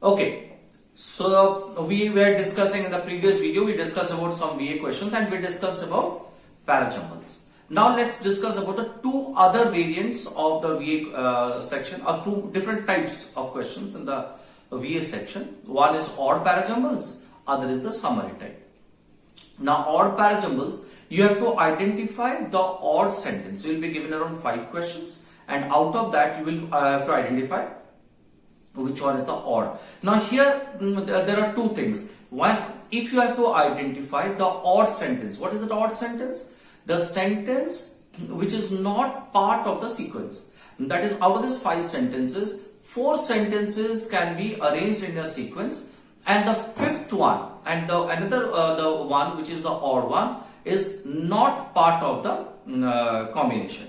Okay, so we were discussing in the previous video, we discussed about some VA questions and we discussed about parajumbles. Now let's discuss about the two other variants of the VA section, or two different types of questions in the VA section. One is odd parajumbles, other is the summary type. Now odd parajumbles, you have to identify the odd sentence. You will be given around 5 questions and out of that you will have to identify which one is the odd. Now here there are two things. One, if you have to identify the odd sentence. What is the odd sentence? The sentence which is not part of the sequence. That is, out of these 5 sentences, 4 sentences can be arranged in a sequence, and the 5th one and the one which is the odd one is not part of the combination.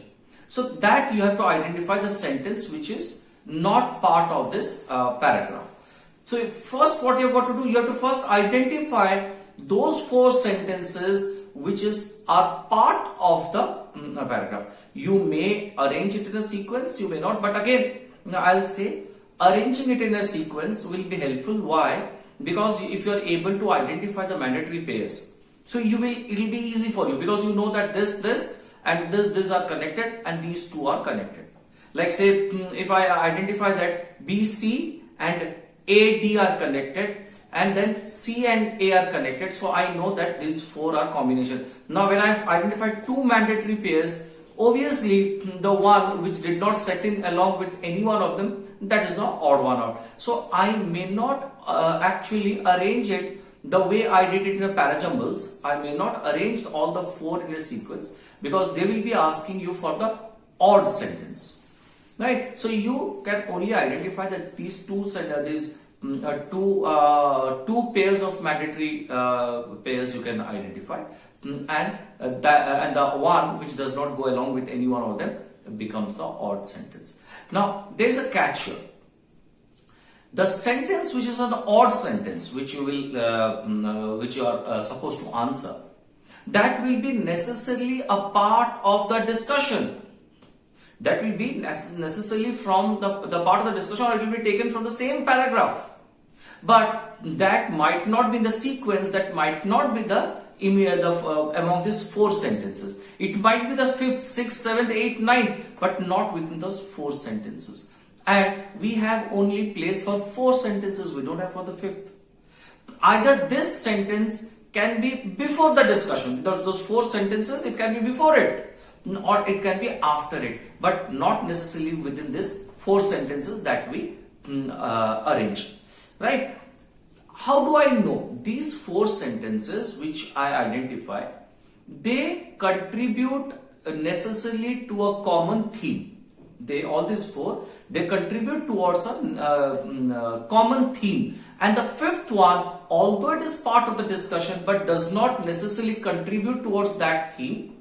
So that you have to identify the sentence which is not part of this paragraph. So first what you have got to do, you have to first identify those 4 sentences which are part of the paragraph. You may arrange it in a sequence, you may not, but again I'll say arranging it in a sequence will be helpful. Why? Because if you are able to identify the mandatory pairs, so it will be easy for you, because you know that this and this are connected and these two are connected. Like say if I identify that BC and AD are connected and then C and A are connected, so I know that these 4 are combination. Now when I have identified 2 mandatory pairs, obviously the one which did not set in along with any one of them, that is the odd one out. So I may not actually arrange it the way I did it in a parajumbles. I may not arrange all the 4 in a sequence, because they will be asking you for the odd sentence. Right, so you can only identify that these two pairs of mandatory pairs you can identify, and the one which does not go along with any one of them becomes the odd sentence. Now there is a catch here. The sentence which is an odd sentence, which you will which you are supposed to answer, that will be necessarily a part of the discussion. That will be necessarily from the part of the discussion, or it will be taken from the same paragraph. But that might not be in the sequence, that might not be the among these 4 sentences. It might be the 5th, 6th, 7th, 8th, 9th, but not within those 4 sentences. And we have only place for 4 sentences, we don't have for the 5th. Either this sentence can be before the discussion, those 4 sentences, it can be before it, or it can be after it, but not necessarily within this 4 sentences that we arranged. Right? How do I know? These 4 sentences which I identify, they contribute necessarily to a common theme. All these 4, they contribute towards a common theme. And the 5th one, although it is part of the discussion but does not necessarily contribute towards that theme,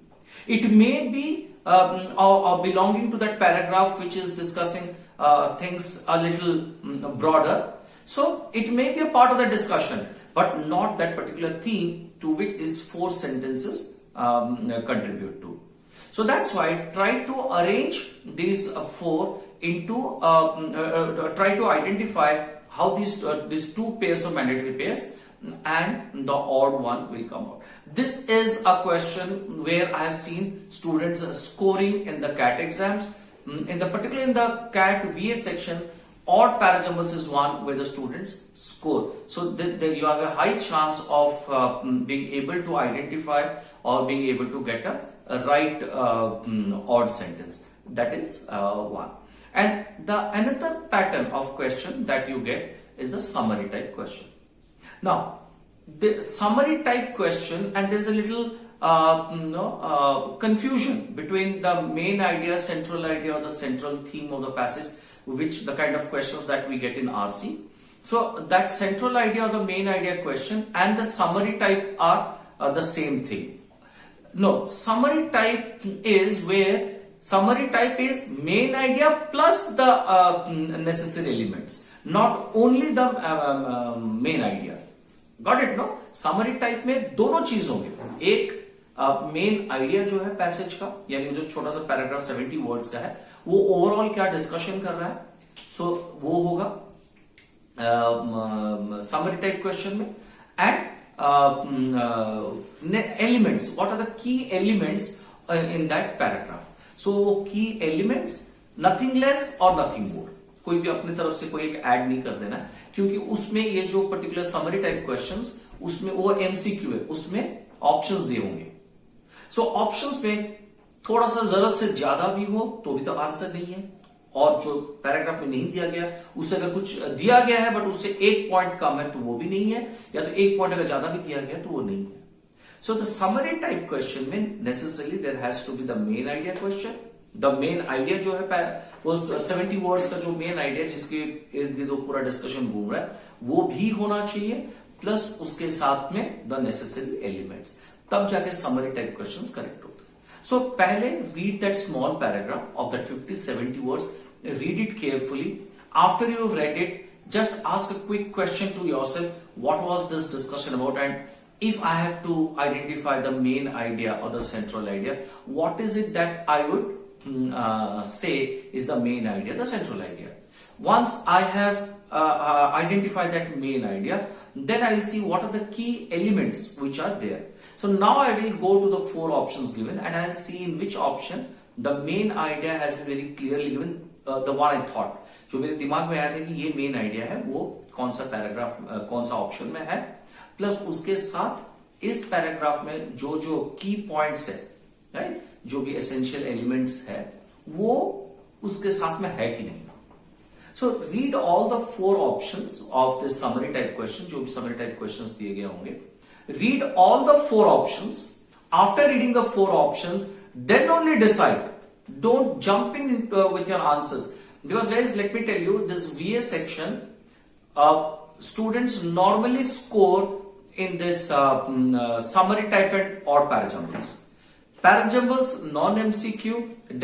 it may be belonging to that paragraph which is discussing things a little broader. So it may be a part of the discussion, but not that particular theme to which these 4 sentences contribute to. So that's why try to arrange these 4 into, try to identify how these 2 pairs of mandatory pairs and the odd one will come out. This is a question where I have seen students scoring in the CAT exams. Particularly in the CAT VA section, odd parajumbles is one where the students score. So you have a high chance of being able to identify or being able to get a right odd sentence. That is one. And another pattern of question that you get is the summary type question. Now, the summary type question, and there is a little confusion between the main idea, central idea, or the central theme of the passage, which the kind of questions that we get in RC. So that central idea or the main idea question and the summary type are the same thing. No, summary type is where summary type is main idea plus the necessary elements, not only the main idea. Got it? No, summary type में दोनों चीज होंगे. एक main idea जो है passage का, यानी जो छोटा सा पैराग्राफ 70 वर्ड्स का है, वो ओवरऑल क्या डिस्कशन कर रहा है, सो वो होगा. summary type question में, and elements, what are the key elements in that paragraph. So key elements, nothing less or nothing more. कोई भी अपनी तरफ से कोई एक ऐड नहीं कर देना, क्योंकि उसमें ये जो पर्टिकुलर समरी टाइप क्वेश्चंस, उसमें वो एमसीक्यू है, उसमें ऑप्शंस दिए होंगे. सो ऑप्शंस में थोड़ा सा जरूरत से ज्यादा भी हो तो भी तो आंसर नहीं है, और जो पैराग्राफ में नहीं दिया गया उससे अगर कुछ दिया गया है बट उससे एक पॉइंट कम है तो वो भी नहीं है, या तो एक पॉइंट अगर ज्यादा भी दिया गया तो वो नहीं है. So the summary type question में necessarily there has to be the main idea question. The main idea जो है वो 70 वर्ड्स का जो मेन आइडिया जिसके इर्द गिर्द पूरा डिस्कशन घूम रहा है वो भी होना चाहिए, प्लस उसके साथ में द नेसेसरी एलिमेंट्स, तब जाके समरी टाइप क्वेश्चंस करेक्ट होते हैं. सो पहले read that small paragraph of that 50-70 words, read it carefully. After you have read it, just ask a quick question to yourself, what was this discussion about, and if I have to identify the main idea or the central idea, what is it that I would say is the main idea, the central idea. Once I have identified that main idea, then I will see what are the key elements which are there. So now I will go to the 4 options given and I will see in which option the main idea has been very clearly given. The one I thought, जो मेरे दिमाग में आया था कि ये main idea है, वो कौन सा पैराग्राफ कौन सा ऑप्शन में है, प्लस उसके साथ इस पैराग्राफ में जो जो की पॉइंट्स है, राइट, जो भी एसेंशियल एलिमेंट्स है वो उसके साथ में है कि नहीं. So read all the 4 options of this summary type question, जो भी समरी टाइप क्वेश्चंस दिए गए होंगे. Read all the 4 options. After reading the 4 options, then only decide. Don't jump in with your answers, because guys, let me tell you, this VA section, students normally score in this summary type and odd parajumbles. Parajumbles non-MCQ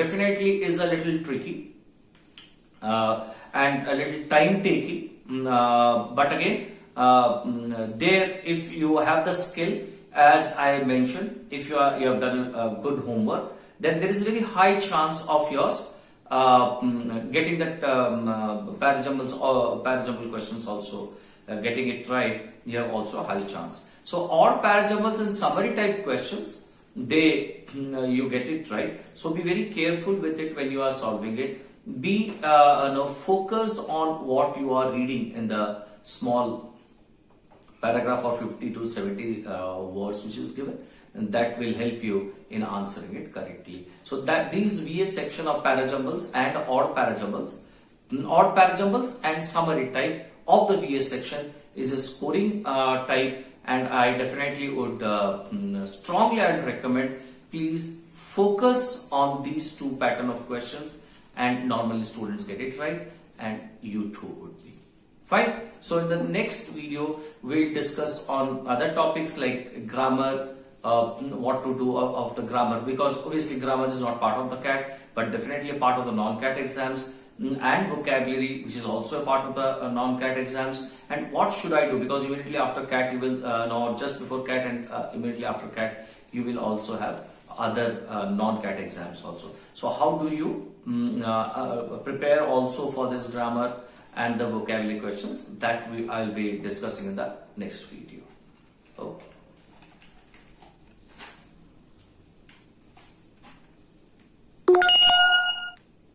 definitely is a little tricky and a little time taking, but again, there if you have the skill, as I mentioned, if you have done good homework, then there is a very high chance of yours getting that parajumble questions also, getting it right. You have also a high chance. So odd parajumbles and summary type questions, you get it right. So be very careful with it when you are solving it. Be focused on what you are reading in the small paragraph of 50 to 70 words which is given, and that will help you in answering it correctly. So that these VA section of parajumbles and odd parajumbles and summary type of the VA section is a scoring type, and I definitely would strongly recommend, please focus on these 2 pattern of questions, and normally students get it right and you too would be fine. So in the next video we'll discuss on other topics like grammar, what to do of the grammar, because obviously grammar is not part of the CAT but definitely a part of the non-CAT exams, and vocabulary, which is also a part of the non-CAT exams. And what should I do, because immediately after CAT you will just before CAT and immediately after CAT you will also have other non-CAT exams also. So how do you prepare also for this grammar and the vocabulary questions, that I'll be discussing in the next video.